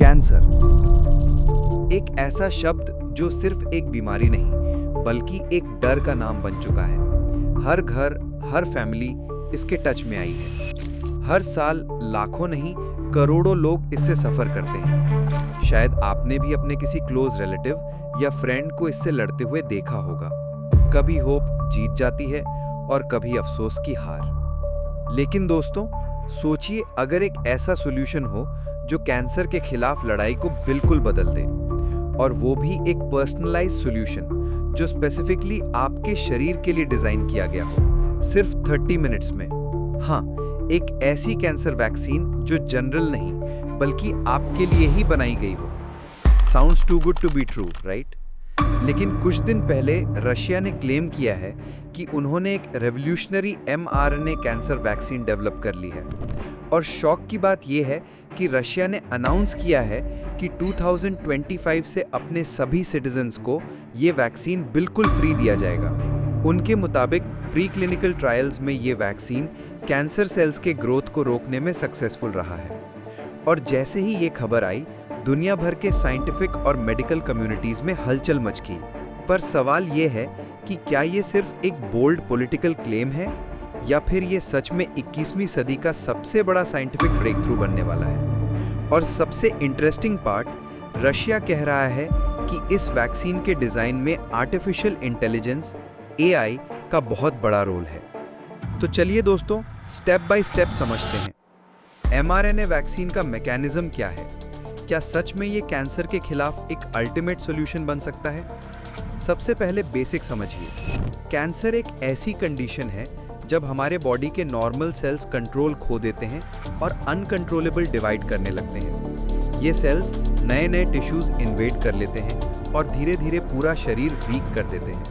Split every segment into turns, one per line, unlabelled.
Cancer एक ऐसा शब्द जो सिर्फ एक बीमारी नहीं बल्कि एक डर का नाम बन चुका है। हर घर, हर फैमिली इसके टच में आई है। हर साल लाखों नहीं करोड़ों लोग इससे सफर करते हैं। शायद आपने भी अपने किसी क्लोज रिलेटिव या फ्रेंड को इससे लड़ते हुए देखा होगा। कभी होप जीत जाती है और कभी अफसोस की हार। लेकिन दोस्तों, सोचिए अगर एक ऐसा सॉल्यूशन हो जो कैंसर के खिलाफ लड़ाई को बिल्कुल बदल दे, और वो भी एक पर्सनलाइज्ड सॉल्यूशन जो स्पेसिफिकली आपके शरीर के लिए डिजाइन किया गया हो, सिर्फ 30 मिनट्स में। हाँ, एक ऐसी कैंसर वैक्सीन जो जनरल नहीं बल्कि आपके लिए ही बनाई गई हो। Sounds too good to be true, right? लेकिन कुछ दिन पहले रशिया ने क्लेम किया है कि उन्होंने एक revolutionary mRNA cancer vaccine develop कर ली है। और शॉक की बात यह है कि रशिया ने अनाउंस किया है कि 2025 से अपने सभी सिटीजन्स को ये वैक्सीन बिल्कुल फ्री दिया जाएगा। उनके मुताबिक प्री क्लिनिकल ट्रायल्स में ये वैक्सीन कैंसर सेल्स के ग्रोथ को रोकने में सक्सेसफुल रहा है। और जैसे ही ये खबर आई, दुनिया भर के साइंटिफिक और मेडिकल कम्युनिटीज में हलचल मच गई। पर सवाल ये है कि क्या ये सिर्फ एक बोल्ड पॉलिटिकल क्लेम है या फिर ये सच में 21वीं सदी का सबसे बड़ा साइंटिफिक ब्रेक थ्रू बनने वाला है। और सबसे इंटरेस्टिंग पार्ट, रशिया कह रहा है कि इस वैक्सीन के डिजाइन में आर्टिफिशियल इंटेलिजेंस AI का बहुत बड़ा रोल है। तो चलिए दोस्तों, स्टेप बाय स्टेप समझते हैं mRNA वैक्सीन का मैकेनिज्म क्या है। क्या सच में ये कैंसर के खिलाफ एक अल्टीमेट सॉल्यूशन बन सकता है? सबसे पहले बेसिक समझिए। कैंसर एक ऐसी कंडीशन है जब हमारे बॉडी के नॉर्मल सेल्स कंट्रोल खो देते हैं और अनकंट्रोलेबल डिवाइड करने लगते हैं। ये सेल्स नए नए टिश्यूज इन्वेड कर लेते हैं और धीरे धीरे पूरा शरीर वीक कर देते हैं।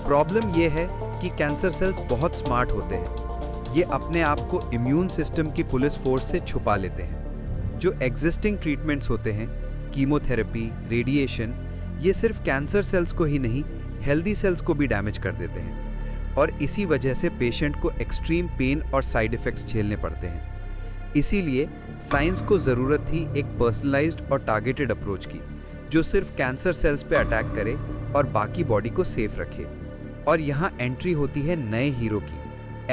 प्रॉब्लम ये है कि कैंसर सेल्स बहुत स्मार्ट होते हैं। ये अपने आप को इम्यून सिस्टम की पुलिस फोर्स से छुपा लेते हैं। जो एग्जिस्टिंग ट्रीटमेंट्स होते हैं, कीमोथेरेपी, रेडिएशन, ये सिर्फ कैंसर सेल्स को ही नहीं, हेल्दी सेल्स को भी डैमेज कर देते हैं। और इसी वजह से पेशेंट को एक्सट्रीम पेन और साइड इफ़ेक्ट्स झेलने पड़ते हैं। इसीलिए साइंस को ज़रूरत थी एक पर्सनलाइज्ड और टारगेटेड अप्रोच की, जो सिर्फ कैंसर सेल्स पे अटैक करे और बाकी बॉडी को सेफ रखे। और यहाँ एंट्री होती है नए हीरो की,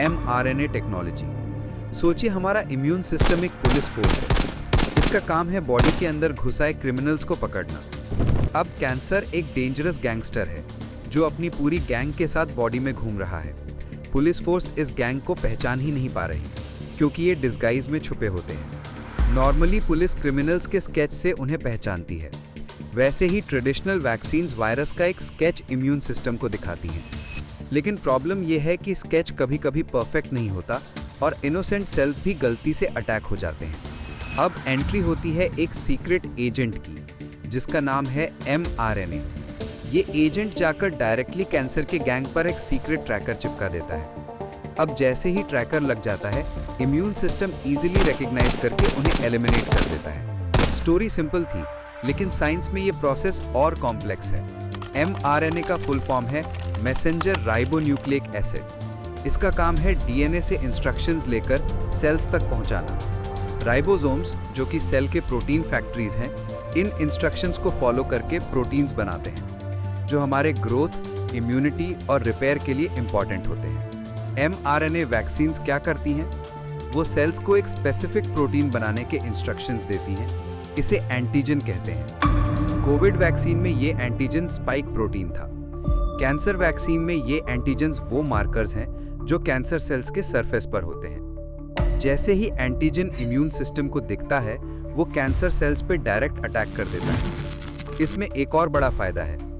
mRNA टेक्नोलॉजी। सोचिए, हमारा इम्यून सिस्टम एक पुलिस फोर्स है। इसका काम है बॉडी के अंदर घुसाए क्रिमिनल्स को पकड़ना। अब कैंसर एक डेंजरस गैंगस्टर है जो अपनी पूरी गैंग के साथ बॉडी में घूम रहा है। पुलिस फोर्स इस गैंग को पहचान ही नहीं पा रही क्योंकि ये डिस्गाइज में छुपे होते हैं। नॉर्मली पुलिस क्रिमिनल्स के स्केच से उन्हें पहचानती है। वैसे ही ट्रेडिशनल वैक्सीन्स वायरस का एक स्केच इम्यून सिस्टम को दिखाती हैं। लेकिन प्रॉब्लम यह है कि स्केच कभी कभी परफेक्ट नहीं होता और इनोसेंट सेल्स भी गलती से अटैक हो जाते हैं। अब एंट्री होती है एक सीक्रेट एजेंट की, जिसका नाम है mRNA। ये एजेंट जाकर डायरेक्टली कैंसर के गैंग पर एक सीक्रेट ट्रैकर चिपका देता है। अब जैसे ही ट्रैकर लग जाता है, इम्यून सिस्टम इजीली रिकॉग्नाइज करके उन्हें एलिमिनेट कर देता है। स्टोरी सिंपल थी, लेकिन साइंस में ये प्रोसेस और कॉम्प्लेक्स है। mRNA का फुल फॉर्म है मैसेंजर राइबोन्यूक्लिक एसिड। इसका काम है DNA से इंस्ट्रक्शंस लेकर सेल्स तक पहुंचाना। राइबोसोम्स, जो कि सेल के प्रोटीन फैक्ट्रीज हैं, इन इंस्ट्रक्शंस को फॉलो करके प्रोटीन्स बनाते हैं जो हमारे ग्रोथ, इम्यूनिटी और रिपेयर के लिए इंपॉर्टेंट होते हैं। mRNA वैक्सीन्स क्या करती हैं? वो सेल्स को एक स्पेसिफिक प्रोटीन बनाने के इंस्ट्रक्शंस देती हैं। इसे एंटीजन कहते हैं। कोविड वैक्सीन में ये एंटीजन स्पाइक प्रोटीन था। कैंसर वैक्सीन में ये एंटीजन्स वो मार्कर्स हैं जो कैंसर सेल्स के सरफेस पर होते हैं। जैसे ही एंटीजन इम्यून सिस्टम को दिखता है, वो कैंसर सेल्स पे डायरेक्ट अटैक कर देता है। इसमें एक और बड़ा फायदा है।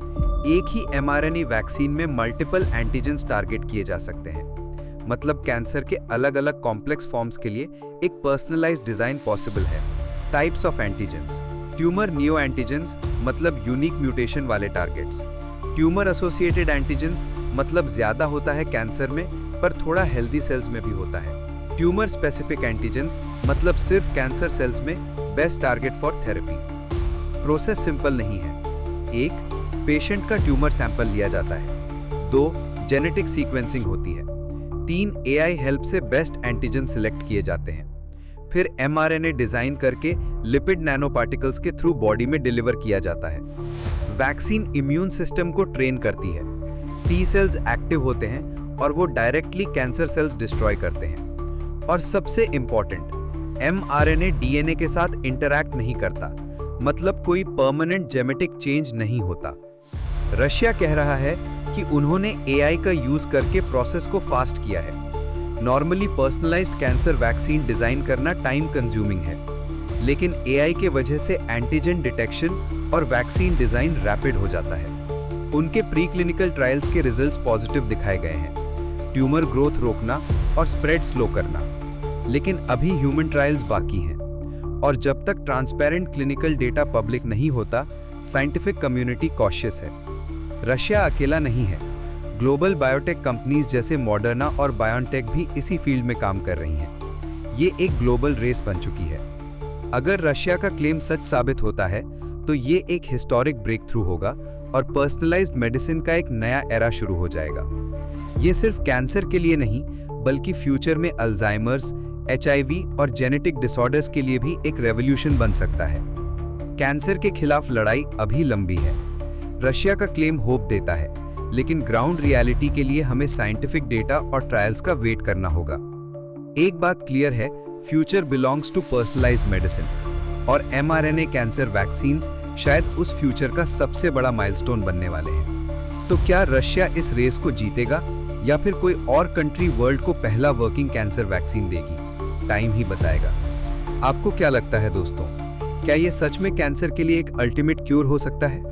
एक ही mRNA वैक्सीन में मल्टीपल एंटीजन्स टारगेट किए जा सकते हैं। मतलब कैंसर के अलग अलग कॉम्प्लेक्स फॉर्म्स के लिए एक पर्सनलाइज्ड डिजाइन पॉसिबल है। Types of antigens: tumour neo antigens, मतलब यूनिक म्यूटेशन वाले टारगेट्स। ट्यूमर एसोसिएटेड एंटीजन्स, मतलब ज्यादा होता है कैंसर में पर थोड़ा हेल्दी सेल्स में भी होता है। ट्यूमर स्पेसिफिक एंटीजन्स, मतलब सिर्फ कैंसर सेल्स में best target for therapy. Process simple नहीं है। 1. पेशेंट का ट्यूमर सैंपल लिया जाता है। 2. जेनेटिक सीक्वेंसिंग होती है। 3. AI हेल्प से बेस्ट एंटीजन सिलेक्ट किए जाते हैं। फिर mRNA डिजाइन करके लिपिड नैनो पार्टिकल्स के थ्रू बॉडी में डिलीवर किया जाता है। वैक्सीन इम्यून सिस्टम को ट्रेन करती है। टी सेल्स एक्टिव होते हैं और वो डायरेक्टली कैंसर सेल्स डिस्ट्रॉय करते हैं। और सबसे इंपॉर्टेंट, mRNA डीएनए के साथ इंटरैक्ट नहीं करता, मतलब कोई परमानेंट जेनेटिक चेंज नहीं होता। रशिया कह रहा है कि उन्होंने एआई का यूज करके प्रोसेस को फास्ट किया है। Normally personalised cancer vaccine design करना टाइम कंज्यूमिंग है, लेकिन एआई के वजह से एंटीजन डिटेक्शन और वैक्सीन डिजाइन रैपिड हो जाता है। उनके प्री क्लिनिकल ट्रायल्स के रिजल्ट्स पॉजिटिव दिखाए गए हैं, ट्यूमर ग्रोथ रोकना और स्प्रेड स्लो करना। लेकिन अभी ह्यूमन ट्रायल्स बाकी हैं, और जब तक ट्रांसपेरेंट क्लिनिकल डेटा पब्लिक नहीं होता, साइंटिफिक कम्युनिटी कॉशियस है। रशिया अकेला नहीं है, ग्लोबल बायोटेक कंपनीज जैसे मॉडर्ना और बायोनटेक भी इसी फील्ड में काम कर रही हैं। ये एक ग्लोबल रेस बन चुकी है। अगर रशिया का क्लेम सच साबित होता है तो ये एक हिस्टोरिक ब्रेक थ्रू होगा और पर्सनलाइज्ड मेडिसिन का एक नया एरा शुरू हो जाएगा। ये सिर्फ कैंसर के लिए नहीं, बल्कि फ्यूचर में अल्जाइमर्स, एचआईवी और जेनेटिक डिसऑर्डर्स के लिए भी एक रेवोल्यूशन बन सकता है। कैंसर के खिलाफ लड़ाई अभी लंबी है। रशिया का क्लेम होप देता है, लेकिन ग्राउंड रियलिटी के लिए हमें साइंटिफिक डेटा और ट्रायल्स का वेट करना होगा। एक बात क्लियर है, future belongs to personalised medicine, और mRNA कैंसर वैक्सीन्स शायद उस फ्यूचर का सबसे बड़ा माइलस्टोन बनने वाले हैं। तो क्या रशिया इस रेस को जीतेगा या फिर कोई और कंट्री वर्ल्ड को पहला वर्किंग कैंसर वैक्सीन देगी? टाइम ही बताएगा। आपको क्या लगता है दोस्तों, क्या ये सच में कैंसर के लिए एक अल्टीमेट क्यूर हो सकता है?